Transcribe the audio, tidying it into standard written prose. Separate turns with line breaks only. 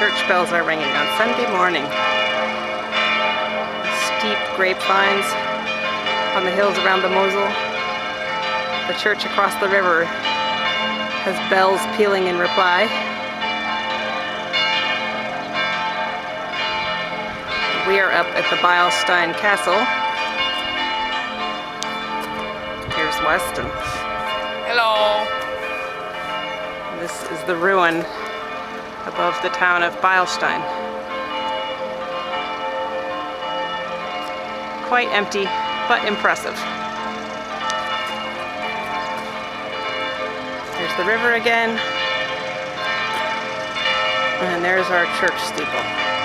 church bells are ringing on Sunday morning. Steep grapevines on the hills around the Mosel. The church across the river has bells pealing in reply. We are up at the Beilstein castle. Here's Weston.
Hello.
This is the ruin above the town of Beilstein. Quite empty, but impressive. There's the river again, and there's our church steeple.